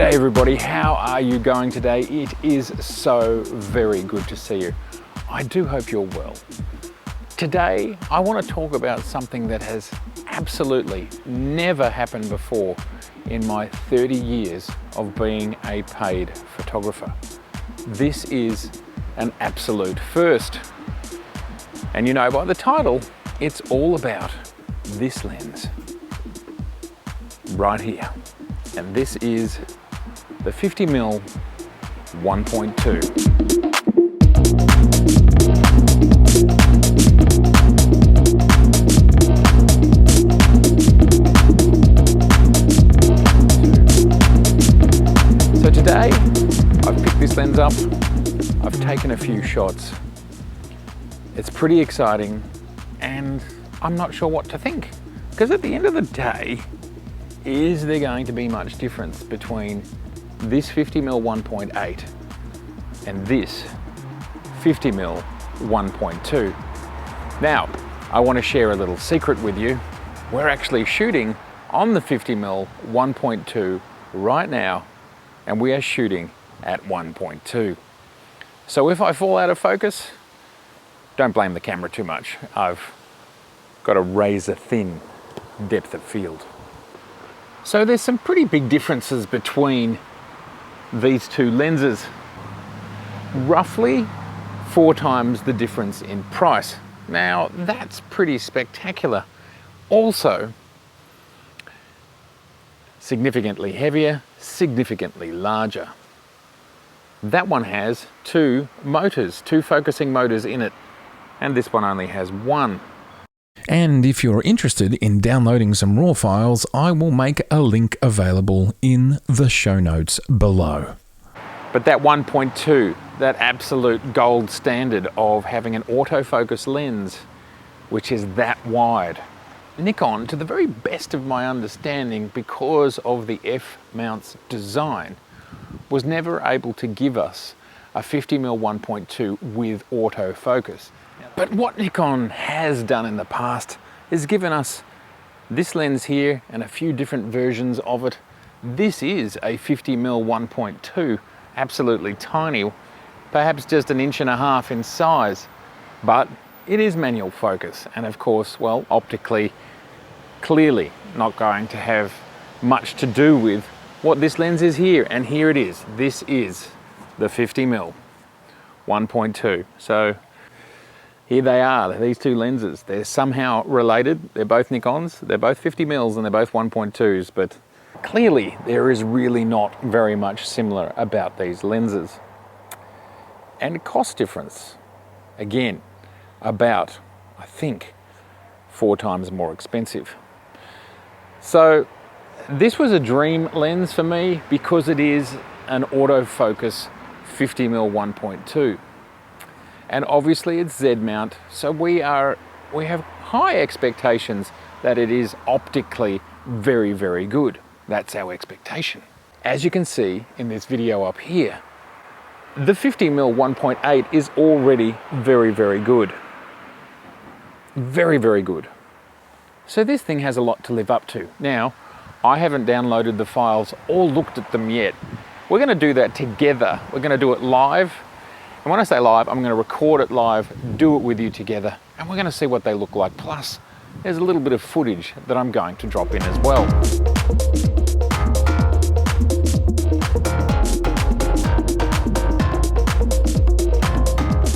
G'day everybody, how are you going today? It is so very good to see you. I do hope you're well. Today, I want to talk about something that has absolutely never happened before in my 30 years of being a paid photographer. This is an absolute first. And you know by the title, it's all about this lens right here. And this is the 50mm 1.2. So today, I've picked this lens up, I've taken a few shots. It's pretty exciting and I'm not sure what to think. Because at the end of the day, is there going to be much difference between this 50mm 1.8 and this 50mm 1.2? Now, I want to share a little secret with you. We're actually shooting on the 50mm 1.2 right now, and we are shooting at 1.2. So if I fall out of focus, don't blame the camera too much. I've got a razor thin depth of field. So there's some pretty big differences between these two lenses. Roughly 4 times the difference in price. Now that's pretty spectacular. Also, significantly heavier, significantly larger. That one has 2 motors, 2 focusing motors in it, and this one only has 1. And if you're interested in downloading some raw files, I will make a link available in the show notes below. But that 1.2, that absolute gold standard of having an autofocus lens, which is that wide. Nikon, to the very best of my understanding, because of the F-mount's design, was never able to give us a 50mm 1.2 with autofocus. But what Nikon has done in the past is given us this lens here and a few different versions of it. This is a 50mm 1.2, absolutely tiny, perhaps just 1.5 inches in size, but it is manual focus. And of course, well, optically, clearly not going to have much to do with what this lens is here. And here it is. This is the 50mm 1.2. So here they are, these two lenses. They're somehow related. They're both Nikons, they're both 50mm and they're both 1.2s, but clearly there is really not very much similar about these lenses. And cost difference, again, about, I think, 4 times more expensive. So this was a dream lens for me because it is an autofocus 50mm 1.2. And obviously it's Z mount, so we have high expectations that it is optically very, very good. That's our expectation. As you can see in this video up here, the 50mm 1.8 is already very, very good. Very, very good. So this thing has a lot to live up to. Now, I haven't downloaded the files or looked at them yet. We're going to do that together. We're going to do it live. And when I say live, I'm going to record it live, do it with you together, and we're going to see what they look like. Plus, there's a little bit of footage that I'm going to drop in as well.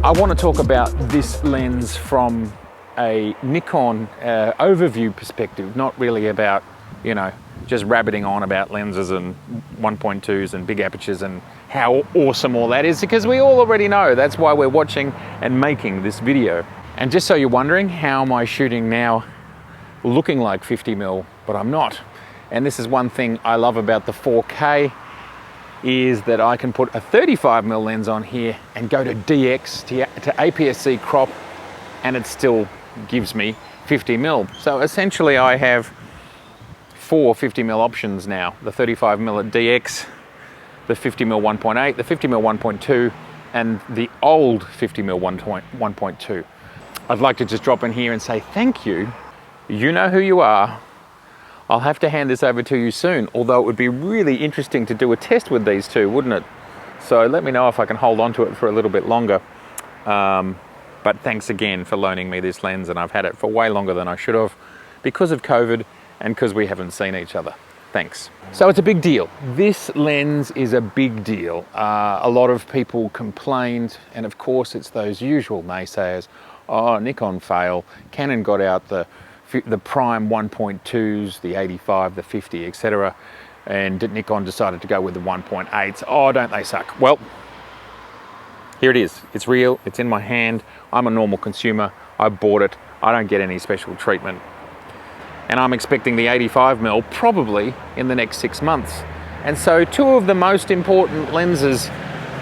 I want to talk about this lens from a Nikon overview perspective, not really about, you know, just rabbiting on about lenses and 1.2s and big apertures and how awesome all that is, because we all already know. That's why we're watching and making this video. And just so you're wondering, how am I shooting now looking like 50mm, but I'm not. And this is one thing I love about the 4K, is that I can put a 35mm lens on here and go to DX, to APS-C crop, and it still gives me 50mm. So essentially I have 4 50mm options now: the 35mm at DX, the 50mm 1.8, the 50mm 1.2, and the old 50mm 1.2. I'd like to just drop in here and say thank you. You know who you are. I'll have to hand this over to you soon, although it would be really interesting to do a test with these two, wouldn't it? So let me know if I can hold on to it for a little bit longer. But thanks again for loaning me this lens, and I've had it for way longer than I should have because of COVID and because we haven't seen each other. Thanks. So it's a big deal. This lens is a big deal. A lot of people complained, and of course it's those usual naysayers. Oh, Nikon fail. Canon got out the prime 1.2s, the 85, the 50, etc. And Nikon decided to go with the 1.8s. Oh, don't they suck? Well, here it is. It's real. It's in my hand. I'm a normal consumer. I bought it. I don't get any special treatment. And I'm expecting the 85mm probably in the next 6 months. And so two of the most important lenses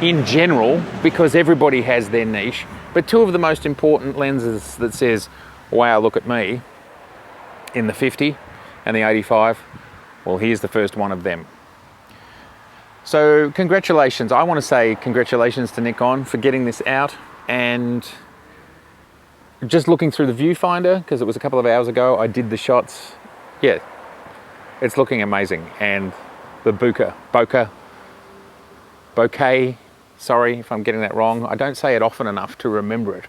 in general, because everybody has their niche, but two of the most important lenses that says, wow, look at me, in the 50 and the 85, well, here's the first one of them. So congratulations. I want to say congratulations to Nikon for getting this out. And just looking through the viewfinder, because it was a couple of hours ago, I did the shots. Yeah, it's looking amazing. And the Bokeh, sorry if I'm getting that wrong. I don't say it often enough to remember it.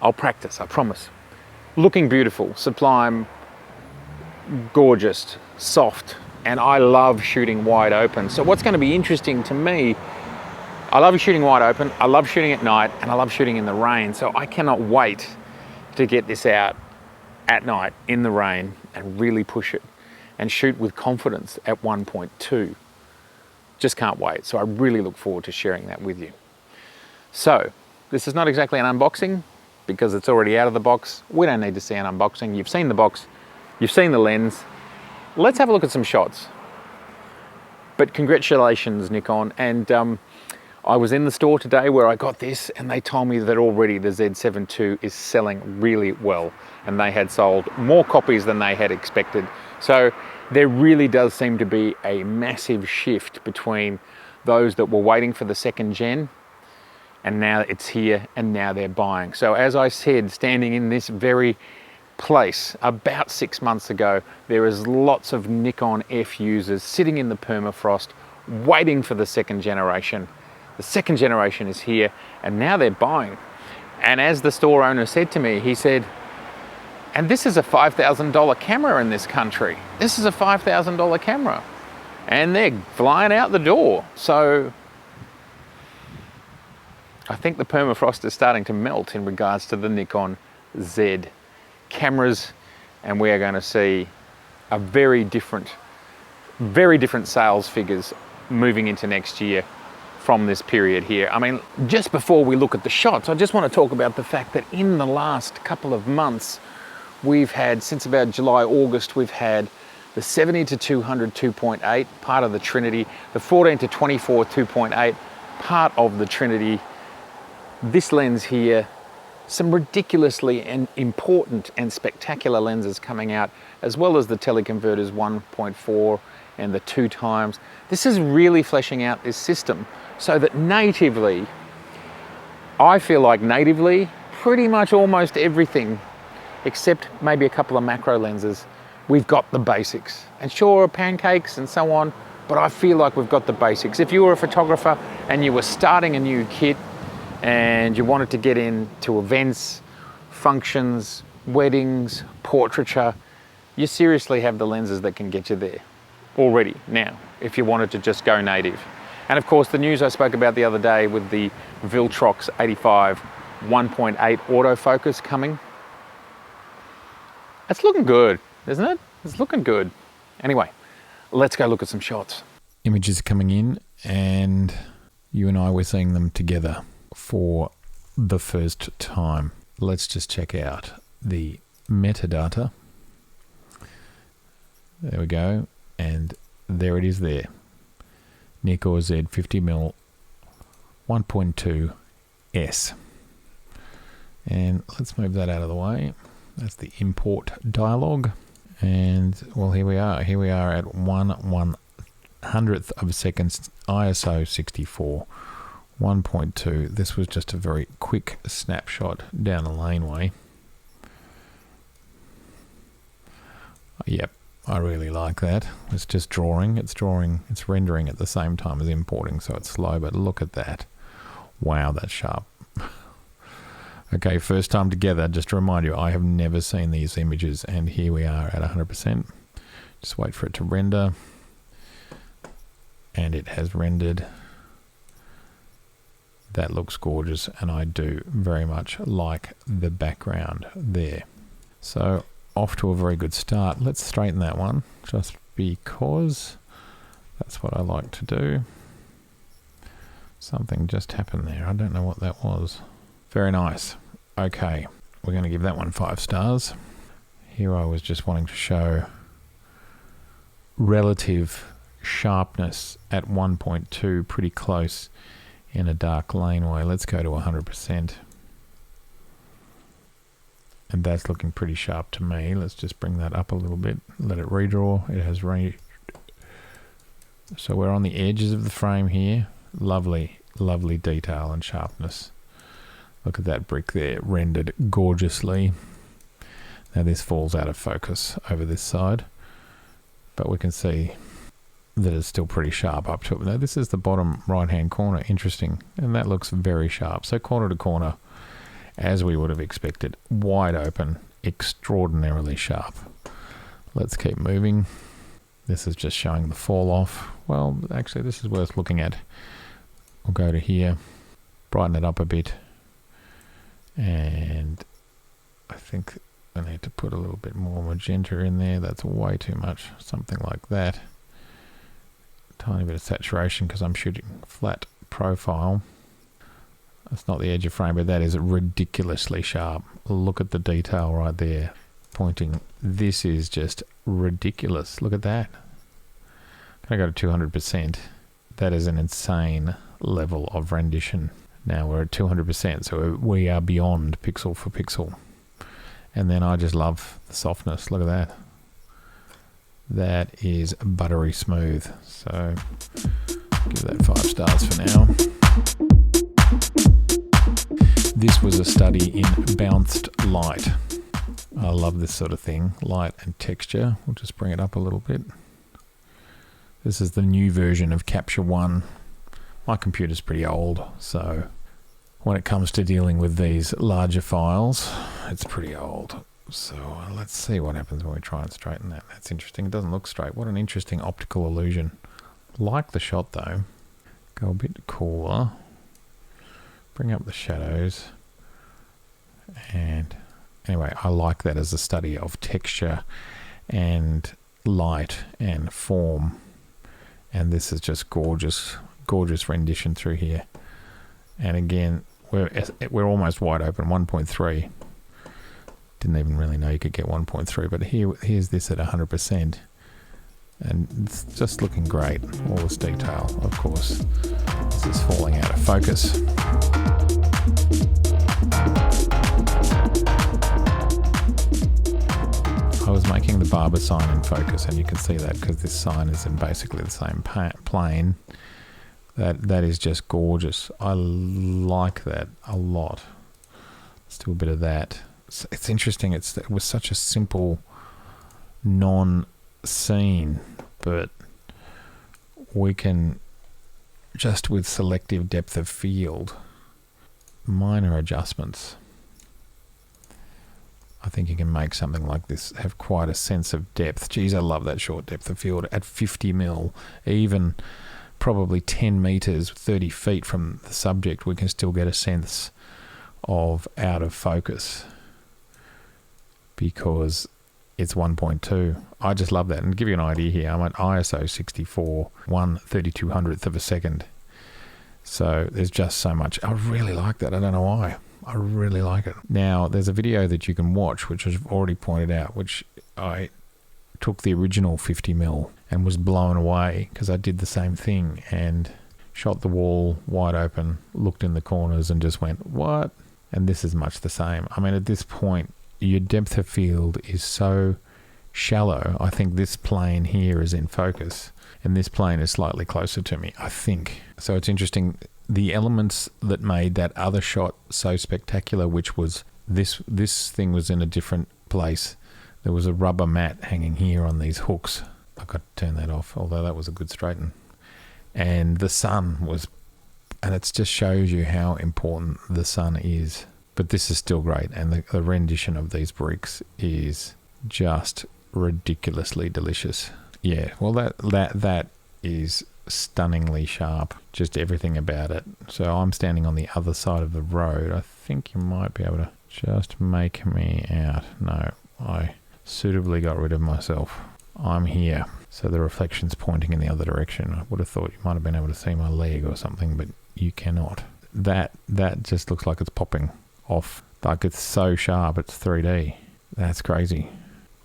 I'll practice, I promise. Looking beautiful, sublime, gorgeous, soft, and I love shooting wide open. So what's going to be interesting to me, I love shooting wide open, I love shooting at night, and I love shooting in the rain. So I cannot wait to get this out at night in the rain and really push it and shoot with confidence at 1.2. Just can't wait. So I really look forward to sharing that with you. So this is not exactly an unboxing because it's already out of the box. We don't need to see an unboxing. You've seen the box, you've seen the lens. Let's have a look at some shots. But congratulations, Nikon. And I was in the store today where I got this, and they told me that already the Z7 II is selling really well, and they had sold more copies than they had expected. So there really does seem to be a massive shift between those that were waiting for the second gen, and now it's here, and now they're buying. So as I said, standing in this very place about 6 months ago, there is lots of Nikon F users sitting in the permafrost waiting for the second generation. The second generation is here, and now they're buying. And as the store owner said to me, he said, and this is a $5,000 camera in this country. This is a $5,000 camera, and they're flying out the door. So I think the permafrost is starting to melt in regards to the Nikon Z cameras, and we are going to see a very different sales figures moving into next year from this period here. I mean, just before we look at the shots, I just want to talk about the fact that in the last couple of months, we've had, since about July, August, we've had the 70-200 2.8, part of the Trinity, the 14-24 2.8, part of the Trinity, this lens here, some ridiculously and important and spectacular lenses coming out, as well as the teleconverters 1.4 and the 2 times. This is really fleshing out this system so that natively, I feel like natively, pretty much almost everything, except maybe a couple of macro lenses, we've got the basics. And sure, pancakes and so on, but I feel like we've got the basics. If you were a photographer and you were starting a new kit, and you wanted to get into events, functions, weddings, portraiture, you seriously have the lenses that can get you there already now, if you wanted to just go native. And of course, the news I spoke about the other day with the Viltrox 85 1.8 autofocus coming, it's looking good, isn't it? It's looking good. Anyway, let's go look at some shots. Images are coming in, and you and I were seeing them together for the first time. Let's just check out the metadata. There we go, and there it is there. Nikkor Z 50mm 1.2 S. And let's move that out of the way. That's the import dialog. And well, here we are at 1/100th of a second, ISO 64. 1.2. This was just a very quick snapshot down a laneway. Yep, I really like that. It's just drawing. It's rendering at the same time as importing, so it's slow, but look at that. Wow, that's sharp. Okay, first time together, just to remind you, I have never seen these images, and here we are at 100%. Just wait for it to render. And it has rendered. That looks gorgeous, and I do very much like the background there. So off to a very good start. Let's straighten that one, just because that's what I like to do. Something just happened there. I don't know what that was. Very nice. Okay, we're going to give that one 5 stars. Here I was just wanting to show relative sharpness at 1.2, pretty close in a dark laneway. Let's go to 100%. And that's looking pretty sharp to me. Let's just bring that up a little bit. Let it redraw. It has so we're on the edges of the frame here. Lovely, lovely detail and sharpness. Look at that brick there, rendered gorgeously. Now this falls out of focus over this side, but we can see that it's still pretty sharp up to it. Now this is the bottom right hand corner, interesting, and that looks very sharp. So corner to corner, as we would have expected, wide open, extraordinarily sharp. Let's keep moving. This is just showing the fall off. Well, actually this is worth looking at. We'll go to here, brighten it up a bit, and I think I need to put a little bit more magenta in there. That's way too much, something like that. Tiny bit of saturation because I'm shooting flat profile. That's not the edge of frame, but that is ridiculously sharp. Look at the detail right there, pointing. This is just ridiculous. Look at that. Can I go to 200%? That is an insane level of rendition. Now we're at 200%, so we are beyond pixel for pixel. And then I just love the softness. Look at that. That is buttery smooth. So give that 5 stars for now. This was a study in bounced light. I love this sort of thing, light and texture. We'll just bring it up a little bit. This is the new version of Capture One. My computer's pretty old, so when it comes to dealing with these larger files, it's pretty old. So let's see what happens when we try and straighten that. That's interesting. It doesn't look straight. What an interesting optical illusion. Like the shot though. Go a bit cooler. Bring up the shadows. And anyway, I like that as a study of texture and light and form. And this is just gorgeous, gorgeous rendition through here. And again, we're almost wide open, 1.3. Didn't even really know you could get 1.3, but here's this at 100%. And it's just looking great. All this detail, of course. This is falling out of focus. I was making the barber sign in focus, and you can see that because this sign is in basically the same plane. That is just gorgeous. I like that a lot. Let's do a bit of that. It's interesting. It was such a simple non-scene, but we can, just with selective depth of field, minor adjustments, I think you can make something like this have quite a sense of depth. Geez, I love that short depth of field at 50mm, even probably 10 meters, 30 feet from the subject, we can still get a sense of out of focus because it's 1.2. I just love that. And to give you an idea here, I'm at ISO 64, 1/3200th of a second. So there's just so much. I really like that. I don't know why. I really like it. Now, there's a video that you can watch, which I've already pointed out, which I took the original 50mm and was blown away because I did the same thing and shot the wall wide open, looked in the corners and just went, what? And this is much the same. I mean, at this point, your depth of field is so shallow. I think this plane here is in focus and this plane is slightly closer to me, I think. So it's interesting. The elements that made that other shot so spectacular, which was this thing was in a different place There was a rubber mat hanging here on these hooks. I got to turn that off, although that was a good straighten. And the sun was, and it just shows you how important the sun is. But this is still great, and the rendition of these bricks is just ridiculously delicious. Yeah, well that is stunningly sharp, just everything about it. So I'm standing on the other side of the road. I think you might be able to just make me out. No, I suitably got rid of myself. I'm here. So the reflection's pointing in the other direction. I would have thought you might have been able to see my leg or something, but you cannot. That just looks like it's popping off. Like it's so sharp, it's 3D. That's crazy.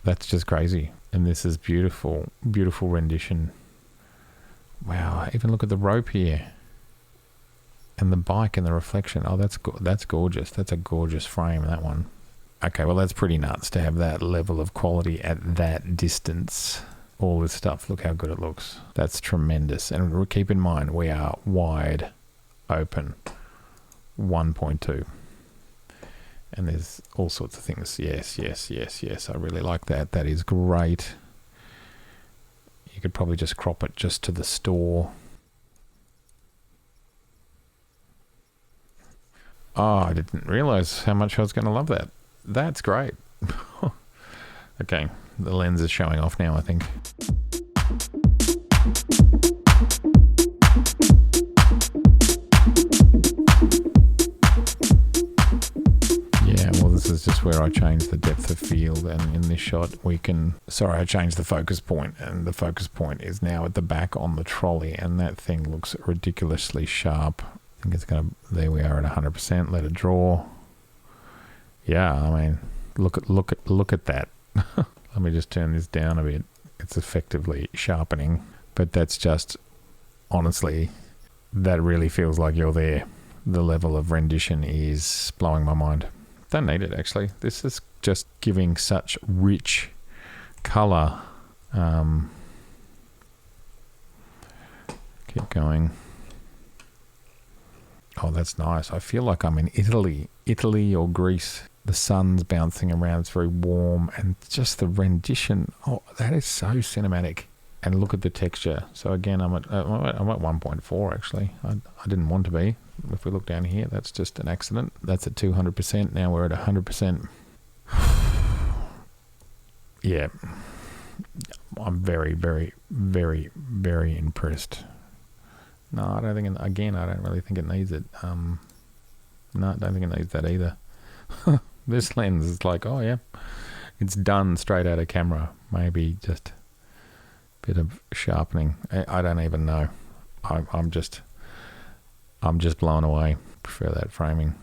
That's just crazy. And this is beautiful, beautiful rendition. Wow, even look at the rope here. And the bike and the reflection. Oh, that's gorgeous. That's a gorgeous frame, that one. Okay, well, that's pretty nuts to have that level of quality at that distance. All this stuff, look how good it looks. That's tremendous. And keep in mind, we are wide open 1.2. And there's all sorts of things. Yes. I really like that. That is great. You could probably just crop it just to the store. Oh, I didn't realize how much I was going to love that. That's great. Okay, the lens is showing off now, I think. Yeah, well, this is just where I changed the depth of field, and in this shot I changed the focus point, and the focus point is now at the back on the trolley, and that thing looks ridiculously sharp. I think it's gonna, there we are at 100%, let it draw. Yeah, I mean, look at that. Let me just turn this down a bit. It's effectively sharpening, but that's just, honestly, that really feels like you're there. The level of rendition is blowing my mind. Don't need it, actually. This is just giving such rich color. Keep going. Oh, that's nice. I feel like I'm in Italy or Greece. The sun's bouncing around. It's very warm, and just the rendition. Oh, that is so cinematic. And look at the texture. So again, I'm at 1.4 actually. I didn't want to be. If we look down here, that's just an accident. That's at 200%. Now we're at 100%. Yeah, I'm very, very, very, very impressed. No, I don't think. I don't really think it needs it. No, I don't think it needs that either. This lens is like, oh yeah, it's done straight out of camera. Maybe just a bit of sharpening. I don't even know. I'm just blown away. Prefer that framing.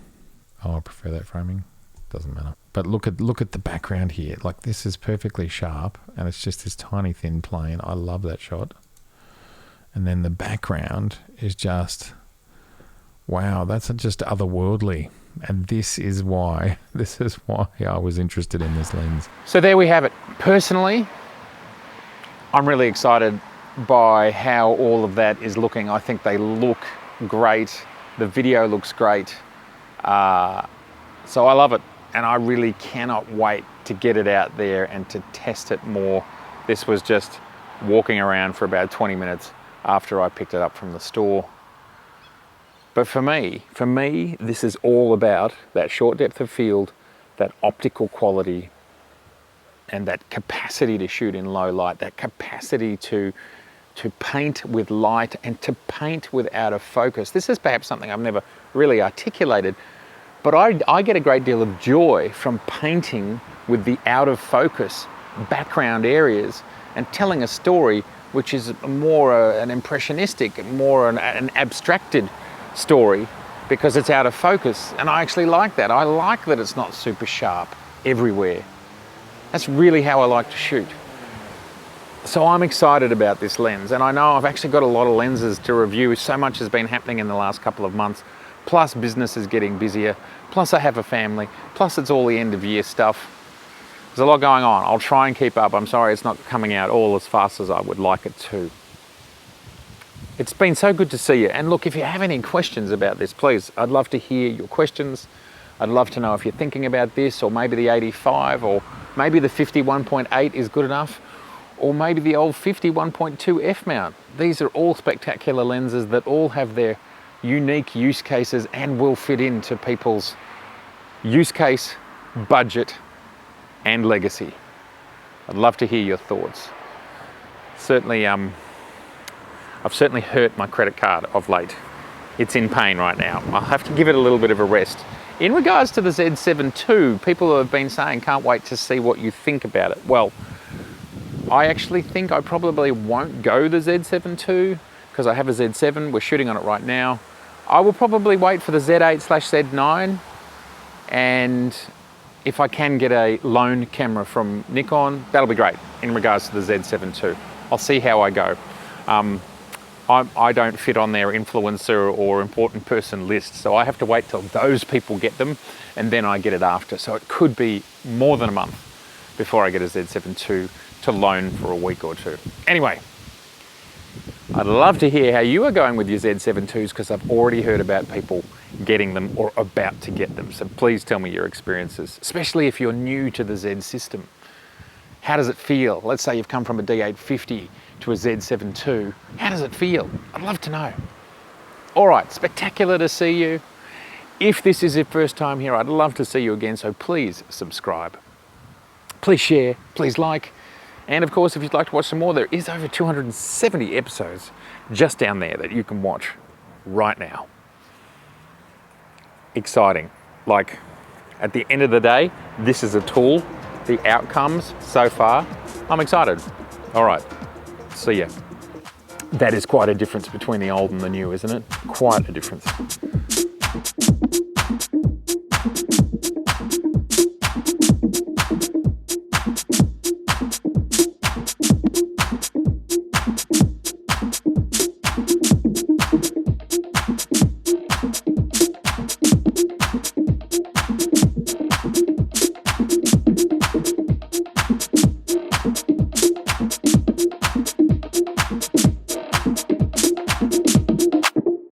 Oh, I prefer that framing. Doesn't matter. But look at the background here. Like, this is perfectly sharp, and it's just this tiny thin plane. I love that shot. And then the background is just, wow, that's just otherworldly. And this is why I was interested in this lens. So there we have it. Personally, I'm really excited by how all of that is looking. I think they look great. The video looks great. So I love it. And I really cannot wait to get it out there and to test it more. This was just walking around for about 20 minutes after I picked it up from the store. But for me, this is all about that short depth of field, that optical quality, and that capacity to shoot in low light, that capacity to paint with light and to paint with out of focus. This is perhaps something I've never really articulated, but I get a great deal of joy from painting with the out of focus background areas and telling a story which is more an impressionistic, more an abstracted story, because it's out of focus. And I actually like that. I like that it's not super sharp everywhere. That's really how I like to shoot. So I'm excited about this lens, and I know I've actually got a lot of lenses to review. So much has been happening in the last couple of months, plus business is getting busier, plus I have a family, plus it's all the end of year stuff. There's a lot going on. I'll try and keep up. I'm sorry it's not coming out all as fast as I would like it to. It's been so good to see you. And look, if you have any questions about this, please, I'd love to hear your questions. I'd love to know if you're thinking about this, or maybe the 85, or Maybe the 50 1.8 is good enough, or maybe the old 50 1.2 f-mount. These are all spectacular lenses that all have their unique use cases and will fit into people's use case, budget, and legacy. I'd love to hear your thoughts. Certainly, I've certainly hurt my credit card of late. It's in pain right now. I'll have to give it a little bit of a rest. In regards to the Z7 II, people have been saying, can't wait to see what you think about it. Well, I actually think I probably won't go the Z7 II because I have a Z7, we're shooting on it right now. I will probably wait for the Z8/Z9, and if I can get a loan camera from Nikon, that'll be great in regards to the Z7 II. I'll see how I go. I don't fit on their influencer or important person list, so I have to wait till those people get them, and then I get it after. So it could be more than a month before I get a Z7 II to loan for a week or two. Anyway, I'd love to hear how you are going with your Z7 IIs, because I've already heard about people getting them or about to get them. So please tell me your experiences, especially if you're new to the Z system. How does it feel? Let's say you've come from a D850 to a Z7 II. How does it feel? I'd love to know. All right, spectacular to see you. If this is your first time here, I'd love to see you again, so please subscribe. Please share, please like. And of course, if you'd like to watch some more, there is over 270 episodes just down there that you can watch right now. Exciting. Like, at the end of the day, this is a tool. The outcomes so far, I'm excited. All right, see ya. That is quite a difference between the old and the new, isn't it? Quite a difference.